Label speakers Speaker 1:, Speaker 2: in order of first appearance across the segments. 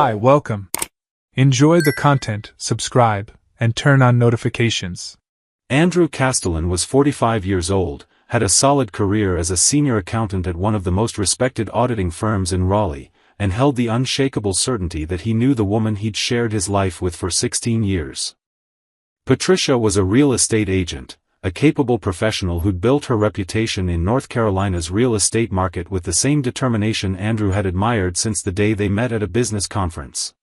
Speaker 1: Hi, welcome. Enjoy the content, subscribe, and turn on notifications.
Speaker 2: Andrew Castellan was 45 years old, had a solid career as a senior accountant at one of the most respected auditing firms in Raleigh, and held the unshakable certainty that he knew the woman he'd shared his life with for 16 years. Patricia was a real estate agent, a capable professional who'd built her reputation in North Carolina's real estate market with the same determination Andrew had admired since the day they met at a business conference.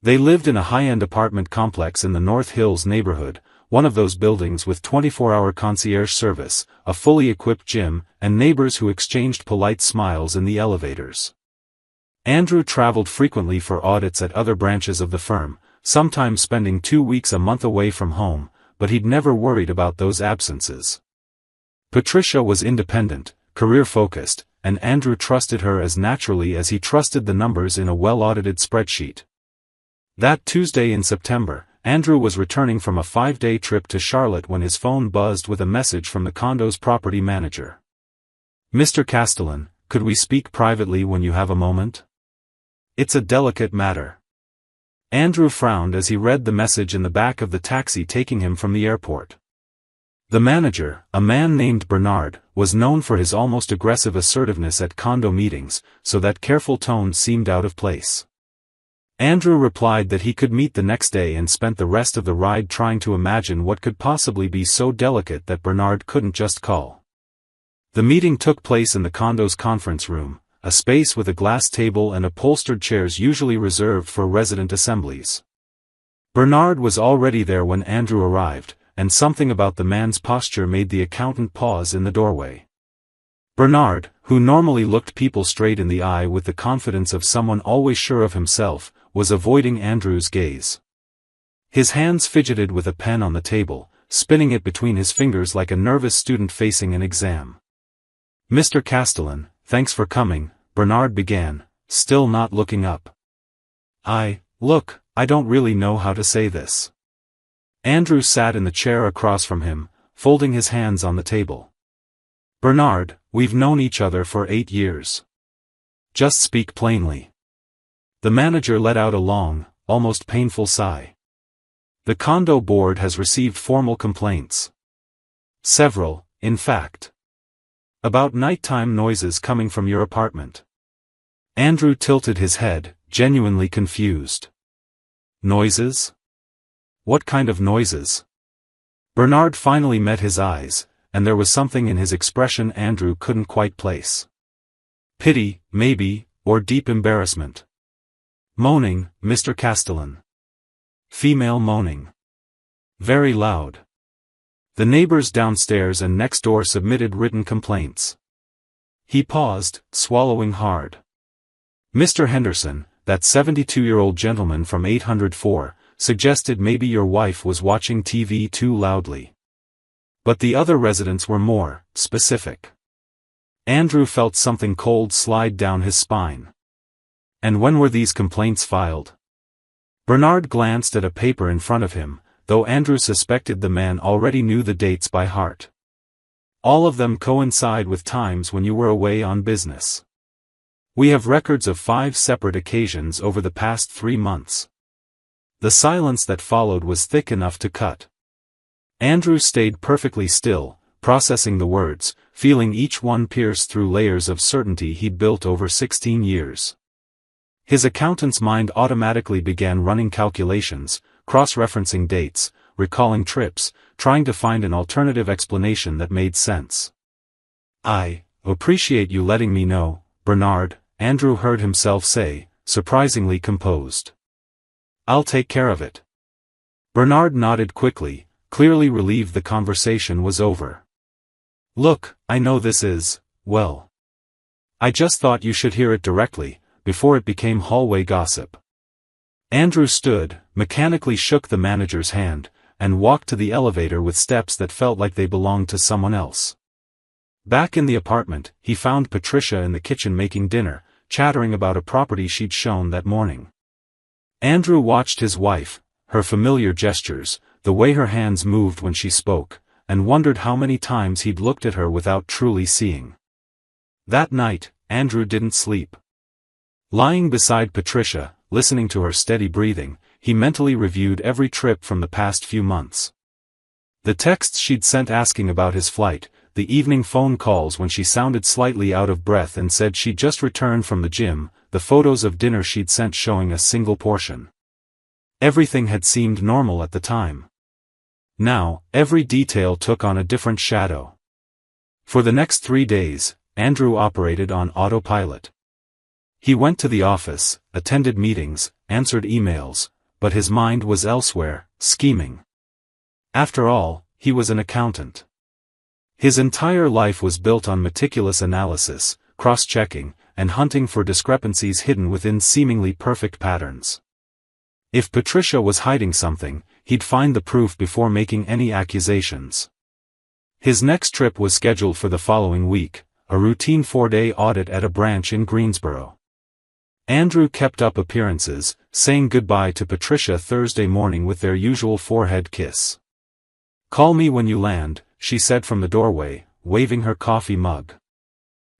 Speaker 2: They lived in a high-end apartment complex in the North Hills neighborhood, one of those buildings with 24-hour concierge service, a fully equipped gym, and neighbors who exchanged polite smiles in the elevators. Andrew traveled frequently for audits at other branches of the firm, sometimes spending 2 weeks a month away from home, but he'd never worried about those absences. Patricia was independent, career-focused, and Andrew trusted her as naturally as he trusted the numbers in a well-audited spreadsheet. That Tuesday in September, Andrew was returning from a 5-day trip to Charlotte when his phone buzzed with a message from the condo's property manager. "Mr. Castellan, could we speak privately when you have a moment? It's a delicate matter." Andrew frowned as he read the message in the back of the taxi taking him from the airport. The manager, a man named Bernard, was known for his almost aggressive assertiveness at condo meetings, so that careful tone seemed out of place. Andrew replied that he could meet the next day and spent the rest of the ride trying to imagine what could possibly be so delicate that Bernard couldn't just call. The meeting took place in the condo's conference room, a space with a glass table and upholstered chairs usually reserved for resident assemblies. Bernard was already there when Andrew arrived, and something about the man's posture made the accountant pause in the doorway. Bernard, who normally looked people straight in the eye with the confidence of someone always sure of himself, was avoiding Andrew's gaze. His hands fidgeted with a pen on the table, spinning it between his fingers like a nervous student facing an exam. "Mr. Castellan, thanks for coming," Bernard began, still not looking up. Look, I don't really know how to say this." Andrew sat in the chair across from him, folding his hands on the table. "Bernard, we've known each other for 8 years. Just speak plainly." The manager let out a long, almost painful sigh. "The condo board has received formal complaints. Several, in fact. About nighttime noises coming from your apartment." Andrew tilted his head, genuinely confused. "Noises? What kind of noises?" Bernard finally met his eyes, and there was something in his expression Andrew couldn't quite place. Pity, maybe, or deep embarrassment. "Moaning, Mr. Castellan. Female moaning. Very loud. The neighbors downstairs and next door submitted written complaints." He paused, swallowing hard. "Mr. Henderson, that 72-year-old gentleman from 804, suggested maybe your wife was watching TV too loudly. But the other residents were more specific." Andrew felt something cold slide down his spine. "And when were these complaints filed?" Bernard glanced at a paper in front of him, though Andrew suspected the man already knew the dates by heart. "All of them coincide with times when you were away on business. We have records of 5 separate occasions over the past 3 months." The silence that followed was thick enough to cut. Andrew stayed perfectly still, processing the words, feeling each one pierce through layers of certainty he'd built over 16 years. His accountant's mind automatically began running calculations, cross-referencing dates, recalling trips, trying to find an alternative explanation that made sense. "I appreciate you letting me know, Bernard," Andrew heard himself say, surprisingly composed. "I'll take care of it." Bernard nodded quickly, clearly relieved the conversation was over. "Look, I know this is, well. I just thought you should hear it directly, before it became hallway gossip." Andrew stood, mechanically shook the manager's hand, and walked to the elevator with steps that felt like they belonged to someone else. Back in the apartment, he found Patricia in the kitchen making dinner, chattering about a property she'd shown that morning. Andrew watched his wife, her familiar gestures, the way her hands moved when she spoke, and wondered how many times he'd looked at her without truly seeing. That night, Andrew didn't sleep. Lying beside Patricia, listening to her steady breathing, he mentally reviewed every trip from the past few months. The texts she'd sent asking about his flight, the evening phone calls when she sounded slightly out of breath and said she'd just returned from the gym, the photos of dinner she'd sent showing a single portion. Everything had seemed normal at the time. Now, every detail took on a different shadow. For the next 3 days, Andrew operated on autopilot. He went to the office, attended meetings, answered emails, but his mind was elsewhere, scheming. After all, he was an accountant. His entire life was built on meticulous analysis, cross-checking, and hunting for discrepancies hidden within seemingly perfect patterns. If Patricia was hiding something, he'd find the proof before making any accusations. His next trip was scheduled for the following week, a routine 4-day audit at a branch in Greensboro. Andrew kept up appearances, saying goodbye to Patricia Thursday morning with their usual forehead kiss. "Call me when you land," she said from the doorway, waving her coffee mug.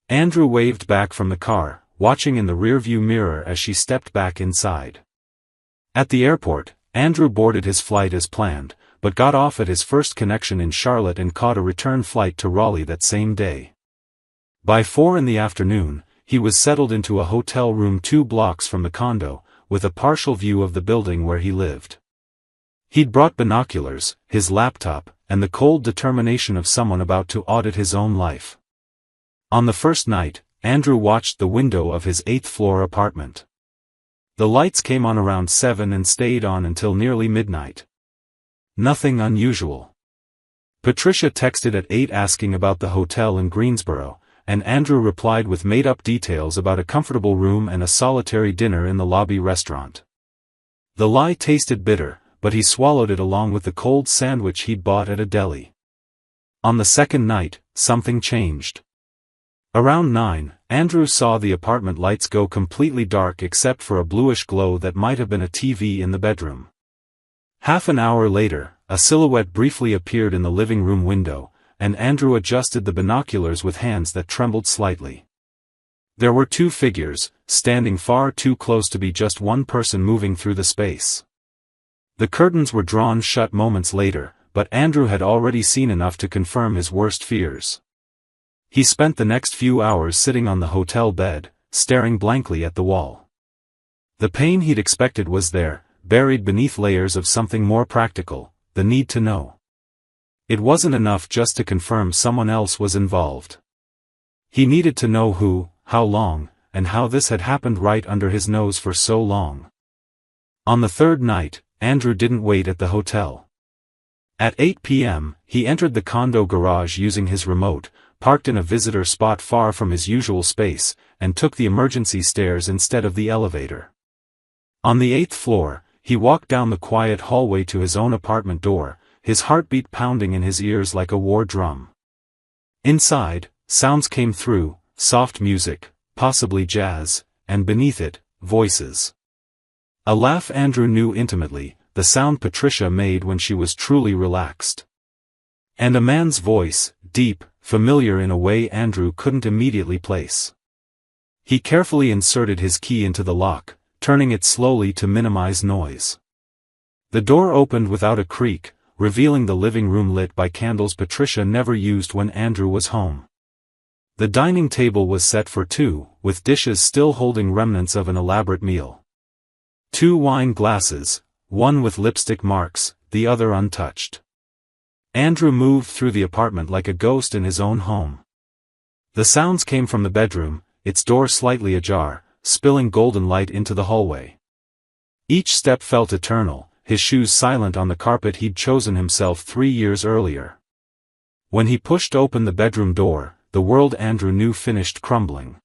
Speaker 2: Andrew waved back from the car, watching in the rearview mirror as she stepped back inside. At the airport, Andrew boarded his flight as planned, but got off at his first connection in Charlotte and caught a return flight to Raleigh that same day. By 4 in the afternoon, he was settled into a hotel room 2 blocks from the condo, with a partial view of the building where he lived. He'd brought binoculars, his laptop, and the cold determination of someone about to audit his own life. On the first night, Andrew watched the window of his 8th-floor apartment. The lights came on around 7 and stayed on until nearly midnight. Nothing unusual. Patricia texted at 8 asking about the hotel in Greensboro, and Andrew replied with made-up details about a comfortable room and a solitary dinner in the lobby restaurant. The lie tasted bitter, but he swallowed it along with the cold sandwich he'd bought at a deli. On the second night, something changed. Around 9, Andrew saw the apartment lights go completely dark except for a bluish glow that might have been a TV in the bedroom. Half an hour later, a silhouette briefly appeared in the living room window, and Andrew adjusted the binoculars with hands that trembled slightly. There were 2 figures, standing far too close to be just one person moving through the space. The curtains were drawn shut moments later, but Andrew had already seen enough to confirm his worst fears. He spent the next few hours sitting on the hotel bed, staring blankly at the wall. The pain he'd expected was there, buried beneath layers of something more practical, the need to know. It wasn't enough just to confirm someone else was involved. He needed to know who, how long, and how this had happened right under his nose for so long. On the 3rd night, Andrew didn't wait at the hotel. At 8 p.m., he entered the condo garage using his remote, parked in a visitor spot far from his usual space, and took the emergency stairs instead of the elevator. On the 8th floor, he walked down the quiet hallway to his own apartment door, his heartbeat pounding in his ears like a war drum. Inside, sounds came through, soft music, possibly jazz, and beneath it, voices. A laugh Andrew knew intimately, the sound Patricia made when she was truly relaxed. And a man's voice, deep, familiar in a way Andrew couldn't immediately place. He carefully inserted his key into the lock, turning it slowly to minimize noise. The door opened without a creak, revealing the living room lit by candles Patricia never used when Andrew was home. The dining table was set for 2, with dishes still holding remnants of an elaborate meal. 2 wine glasses, one with lipstick marks, the other untouched. Andrew moved through the apartment like a ghost in his own home. The sounds came from the bedroom, its door slightly ajar, spilling golden light into the hallway. Each step felt eternal, his shoes silent on the carpet he'd chosen himself 3 years earlier. When he pushed open the bedroom door, the world Andrew knew finished crumbling.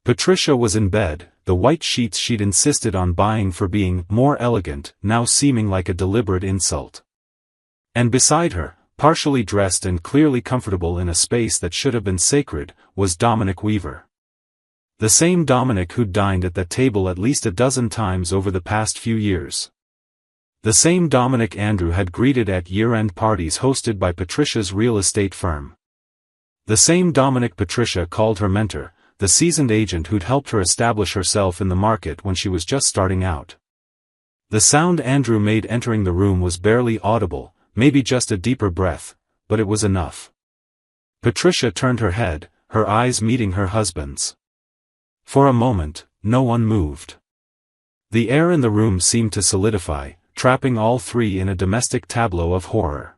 Speaker 2: Patricia was in bed, the white sheets she'd insisted on buying for being more elegant, now seeming like a deliberate insult. And beside her, partially dressed and clearly comfortable in a space that should have been sacred, was Dominic Weaver. The same Dominic who'd dined at that table at least a dozen times over the past few years. The same Dominic Andrew had greeted at year-end parties hosted by Patricia's real estate firm. The same Dominic Patricia called her mentor, the seasoned agent who'd helped her establish herself in the market when she was just starting out. The sound Andrew made entering the room was barely audible, maybe just a deeper breath, but it was enough. Patricia turned her head, her eyes meeting her husband's. For a moment, no one moved. The air in the room seemed to solidify, trapping all three in a domestic tableau of horror.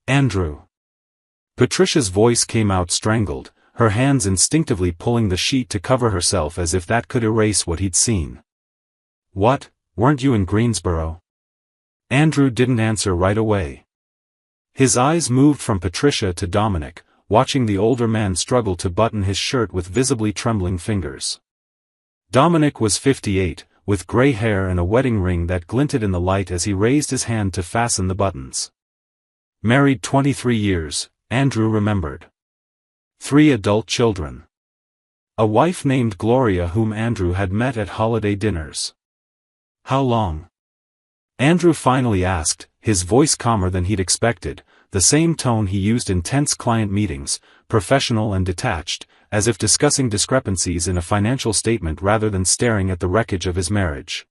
Speaker 2: Andrew. Patricia's voice came out strangled, her hands instinctively pulling the sheet to cover herself as if that could erase what he'd seen. What, weren't you in Greensboro? Andrew didn't answer right away. His eyes moved from Patricia to Dominic, watching the older man struggle to button his shirt with visibly trembling fingers. Dominic was 58, with gray hair and a wedding ring that glinted in the light as he raised his hand to fasten the buttons. Married 23 years, Andrew remembered. 3 adult children. A wife named Gloria whom Andrew had met at holiday dinners. How long? Andrew finally asked, his voice calmer than he'd expected, the same tone he used in tense client meetings, professional and detached, as if discussing discrepancies in a financial statement rather than staring at the wreckage of his marriage.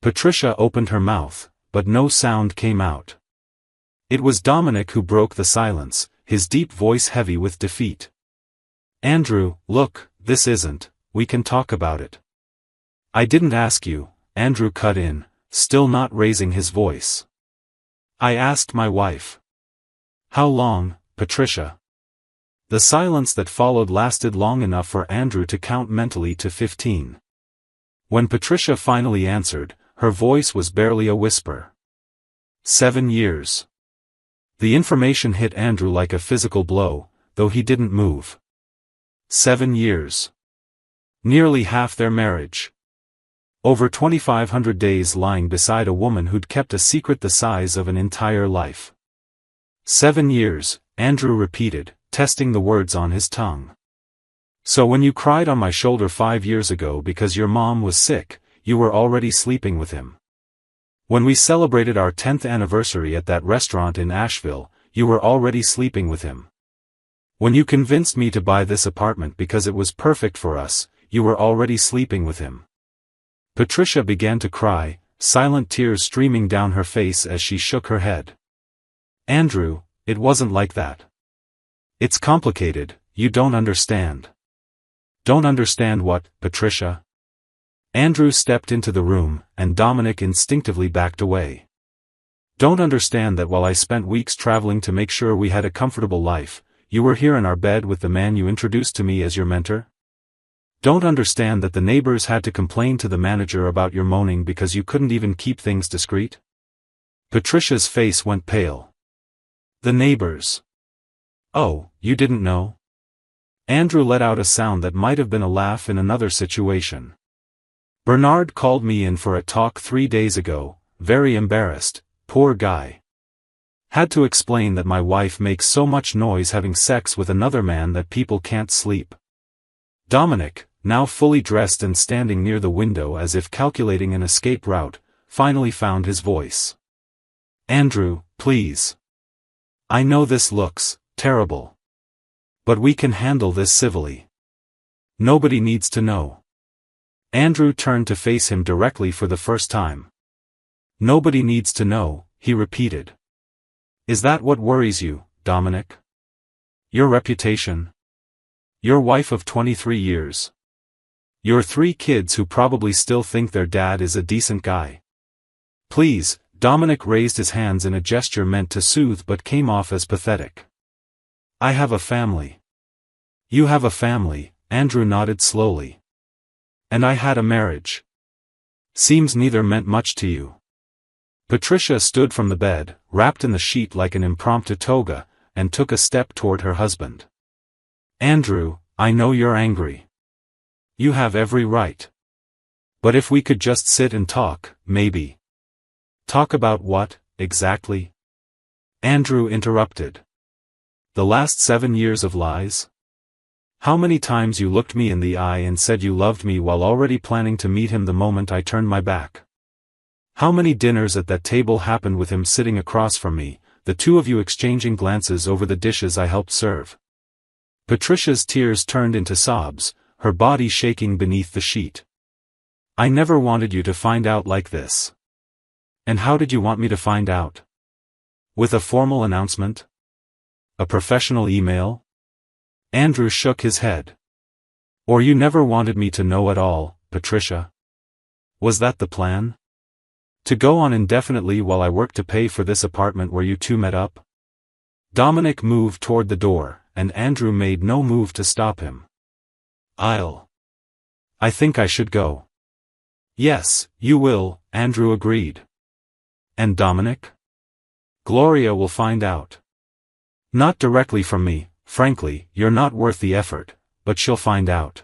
Speaker 2: Patricia opened her mouth, but no sound came out. It was Dominic who broke the silence, his deep voice heavy with defeat. Andrew, look, this isn't, we can talk about it. I didn't ask you, Andrew cut in, still not raising his voice. I asked my wife. How long, Patricia? The silence that followed lasted long enough for Andrew to count mentally to 15. When Patricia finally answered, her voice was barely a whisper. 7 years. The information hit Andrew like a physical blow, though he didn't move. 7 years. Nearly half their marriage. Over 2,500 days lying beside a woman who'd kept a secret the size of an entire life. 7 years, Andrew repeated, testing the words on his tongue. So when you cried on my shoulder 5 years ago because your mom was sick, you were already sleeping with him. When we celebrated our 10th anniversary at that restaurant in Asheville, you were already sleeping with him. When you convinced me to buy this apartment because it was perfect for us, you were already sleeping with him. Patricia began to cry, silent tears streaming down her face as she shook her head. Andrew, it wasn't like that. It's complicated, you don't understand. Don't understand what, Patricia? Andrew stepped into the room, and Dominic instinctively backed away. Don't understand that while I spent weeks traveling to make sure we had a comfortable life, you were here in our bed with the man you introduced to me as your mentor? Don't understand that the neighbors had to complain to the manager about your moaning because you couldn't even keep things discreet? Patricia's face went pale. The neighbors. Oh, you didn't know? Andrew let out a sound that might have been a laugh in another situation. Bernard called me in for a talk 3 days ago, very embarrassed, poor guy. Had to explain that my wife makes so much noise having sex with another man that people can't sleep. Dominic, now fully dressed and standing near the window as if calculating an escape route, finally found his voice. Andrew, please. I know this looks terrible. But we can handle this civilly. Nobody needs to know. Andrew turned to face him directly for the first time. Nobody needs to know, he repeated. Is that what worries you, Dominic? Your reputation? Your wife of 23 years? Your 3 kids who probably still think their dad is a decent guy? Please, Dominic raised his hands in a gesture meant to soothe but came off as pathetic. I have a family. You have a family, Andrew nodded slowly. And I had a marriage. Seems neither meant much to you. Patricia stood from the bed, wrapped in the sheet like an impromptu toga, and took a step toward her husband. Andrew, I know you're angry. You have every right. But if we could just sit and talk, maybe. Talk about what, exactly? Andrew interrupted. The last 7 years of lies? How many times you looked me in the eye and said you loved me while already planning to meet him the moment I turned my back? How many dinners at that table happened with him sitting across from me, the two of you exchanging glances over the dishes I helped serve? Patricia's tears turned into sobs, her body shaking beneath the sheet. "I never wanted you to find out like this." "And how did you want me to find out? With a formal announcement? A professional email?" Andrew shook his head. "Or you never wanted me to know at all, Patricia? Was that the plan? To go on indefinitely while I worked to pay for this apartment where you two met up?" Dominic moved toward the door, and Andrew made no move to stop him. I think I should go." "Yes, you will," Andrew agreed. "And Dominic? Gloria will find out." "Not directly from me, frankly, you're not worth the effort, but she'll find out.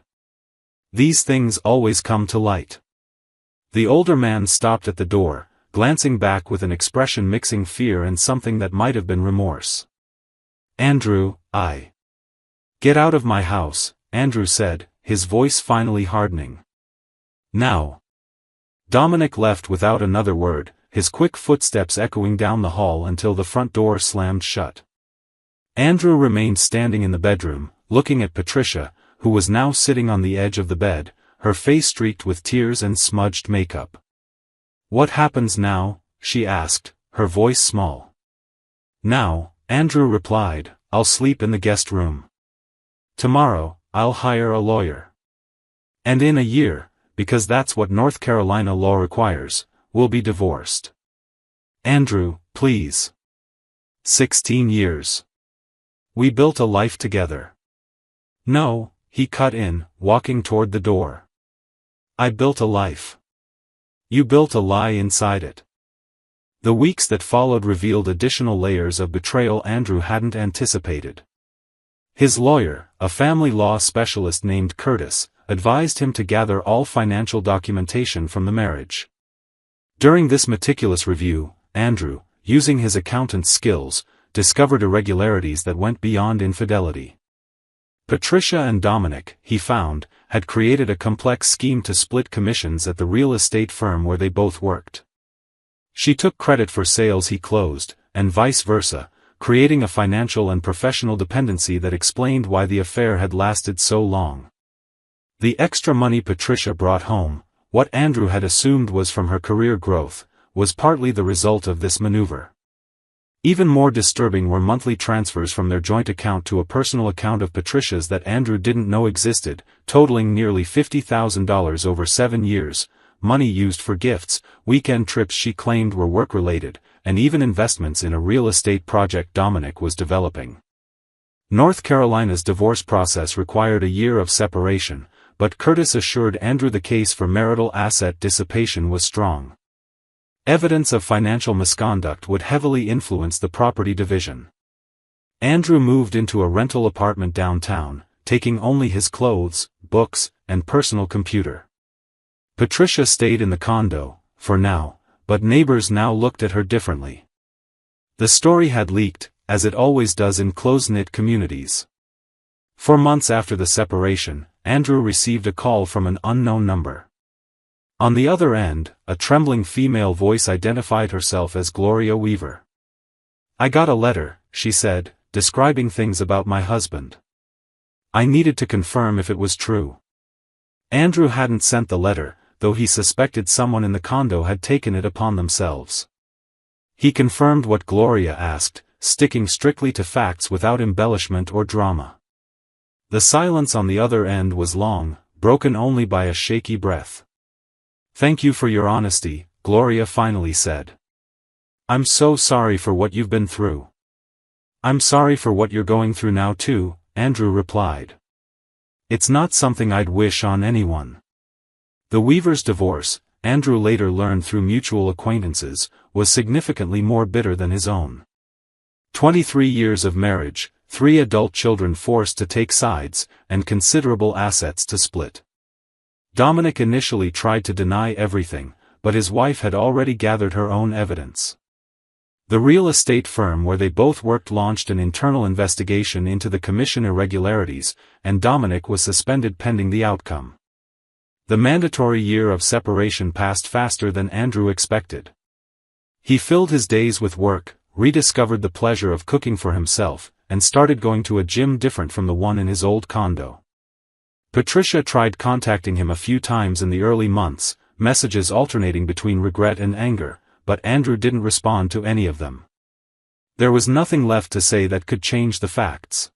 Speaker 2: These things always come to light." The older man stopped at the door, glancing back with an expression mixing fear and something that might have been remorse. "Andrew, Get out of my house," Andrew said, his voice finally hardening. "Now." Dominic left without another word, his quick footsteps echoing down the hall until the front door slammed shut. Andrew remained standing in the bedroom, looking at Patricia, who was now sitting on the edge of the bed, her face streaked with tears and smudged makeup. "What happens now?" she asked, her voice small. "Now," Andrew replied, "I'll sleep in the guest room. Tomorrow, I'll hire a lawyer. And in a year, because that's what North Carolina law requires, we'll be divorced." "Andrew, please. 16 years. We built a life together." "No," he cut in, walking toward the door. "I built a life. You built a lie inside it." The weeks that followed revealed additional layers of betrayal Andrew hadn't anticipated. His lawyer, a family law specialist named Curtis, advised him to gather all financial documentation from the marriage. During this meticulous review, Andrew, using his accountant's skills, discovered irregularities that went beyond infidelity. Patricia and Dominic, he found, had created a complex scheme to split commissions at the real estate firm where they both worked. She took credit for sales he closed, and vice versa, creating a financial and professional dependency that explained why the affair had lasted so long. The extra money Patricia brought home, what Andrew had assumed was from her career growth, was partly the result of this maneuver. Even more disturbing were monthly transfers from their joint account to a personal account of Patricia's that Andrew didn't know existed, totaling nearly $50,000 over 7 years, money used for gifts, weekend trips she claimed were work-related, and even investments in a real estate project Dominic was developing. North Carolina's divorce process required a year of separation, but Curtis assured Andrew the case for marital asset dissipation was strong. Evidence of financial misconduct would heavily influence the property division. Andrew moved into a rental apartment downtown, taking only his clothes, books, and personal computer. Patricia stayed in the condo, for now, but neighbors now looked at her differently. The story had leaked, as it always does in close-knit communities. 4 months after the separation, Andrew received a call from an unknown number. On the other end, a trembling female voice identified herself as Gloria Weaver. "I got a letter," she said, describing things about my husband. I needed to confirm if it was true. Andrew hadn't sent the letter, though he suspected someone in the condo had taken it upon themselves. He confirmed what Gloria asked, sticking strictly to facts without embellishment or drama. The silence on the other end was long, broken only by a shaky breath. "Thank you for your honesty," Gloria finally said. "I'm so sorry for what you've been through." "I'm sorry for what you're going through now too," Andrew replied. "It's not something I'd wish on anyone." The Weavers' divorce, Andrew later learned through mutual acquaintances, was significantly more bitter than his own. 23 years of marriage, 3 adult children forced to take sides, and considerable assets to split. Dominic initially tried to deny everything, but his wife had already gathered her own evidence. The real estate firm where they both worked launched an internal investigation into the commission irregularities, and Dominic was suspended pending the outcome. The mandatory year of separation passed faster than Andrew expected. He filled his days with work, rediscovered the pleasure of cooking for himself, and started going to a gym different from the one in his old condo. Patricia tried contacting him a few times in the early months, messages alternating between regret and anger, but Andrew didn't respond to any of them. There was nothing left to say that could change the facts.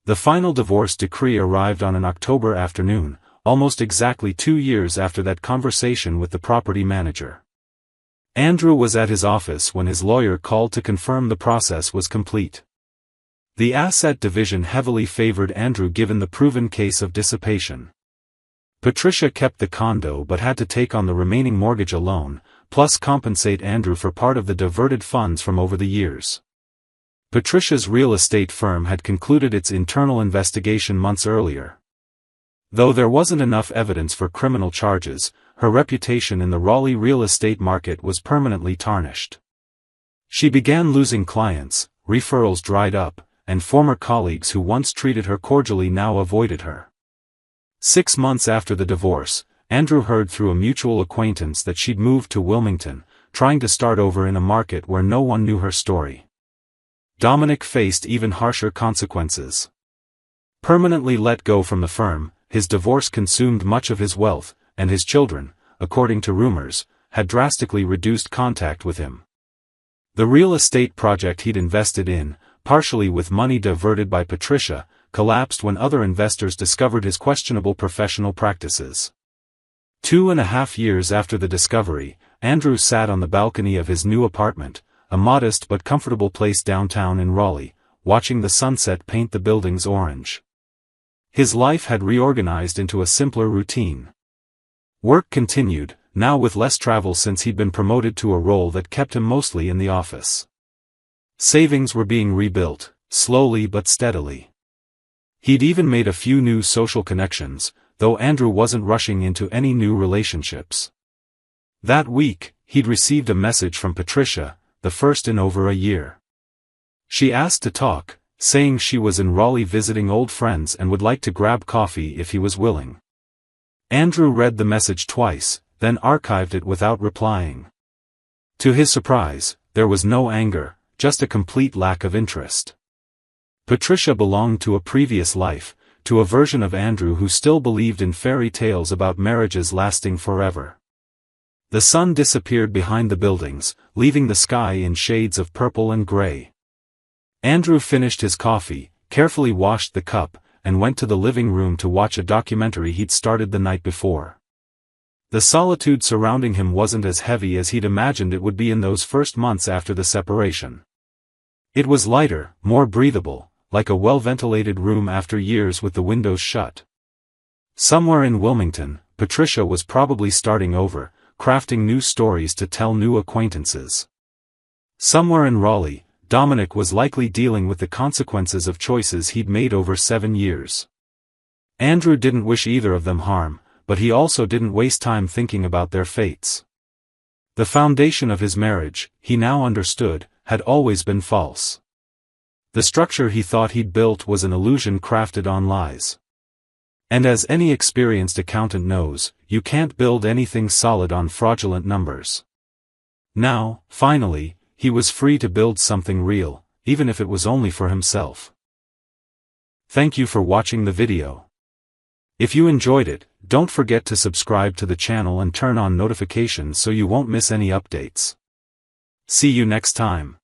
Speaker 2: The final divorce decree arrived on an October afternoon, almost exactly 2 years after that conversation with the property manager. Andrew was at his office when his lawyer called to confirm the process was complete. The asset division heavily favored Andrew given the proven case of dissipation. Patricia kept the condo but had to take on the remaining mortgage alone, plus compensate Andrew for part of the diverted funds from over the years. Patricia's real estate firm had concluded its internal investigation months earlier. Though there wasn't enough evidence for criminal charges, her reputation in the Raleigh real estate market was permanently tarnished. She began losing clients, referrals dried up, and former colleagues who once treated her cordially now avoided her. 6 months after the divorce, Andrew heard through a mutual acquaintance that she'd moved to Wilmington, trying to start over in a market where no one knew her story. Dominic faced even harsher consequences. Permanently let go from the firm, his divorce consumed much of his wealth, and his children, according to rumors, had drastically reduced contact with him. The real estate project he'd invested in, partially with money diverted by Patricia, collapsed when other investors discovered his questionable professional practices. 2.5 years after the discovery, Andrew sat on the balcony of his new apartment, a modest but comfortable place downtown in Raleigh, watching the sunset paint the buildings orange. His life had reorganized into a simpler routine. Work continued, now with less travel since he'd been promoted to a role that kept him mostly in the office. Savings were being rebuilt, slowly but steadily. He'd even made a few new social connections, though Andrew wasn't rushing into any new relationships. That week, he'd received a message from Patricia, the first in over a year. She asked to talk, saying she was in Raleigh visiting old friends and would like to grab coffee if he was willing. Andrew read the message twice, then archived it without replying. To his surprise, there was no anger, just a complete lack of interest. Patricia belonged to a previous life, to a version of Andrew who still believed in fairy tales about marriages lasting forever. The sun disappeared behind the buildings, leaving the sky in shades of purple and gray. Andrew finished his coffee, carefully washed the cup, and went to the living room to watch a documentary he'd started the night before. The solitude surrounding him wasn't as heavy as he'd imagined it would be in those first months after the separation. It was lighter, more breathable, like a well-ventilated room after years with the windows shut. Somewhere in Wilmington, Patricia was probably starting over, crafting new stories to tell new acquaintances. Somewhere in Raleigh, Dominic was likely dealing with the consequences of choices he'd made over 7 years. Andrew didn't wish either of them harm, but he also didn't waste time thinking about their fates. The foundation of his marriage, he now understood, had always been false. The structure he thought he'd built was an illusion crafted on lies. And as any experienced accountant knows, you can't build anything solid on fraudulent numbers. Now, finally, he was free to build something real, even if it was only for himself. Thank you for watching the video. If you enjoyed it, don't forget to subscribe to the channel and turn on notifications so you won't miss any updates. See you next time.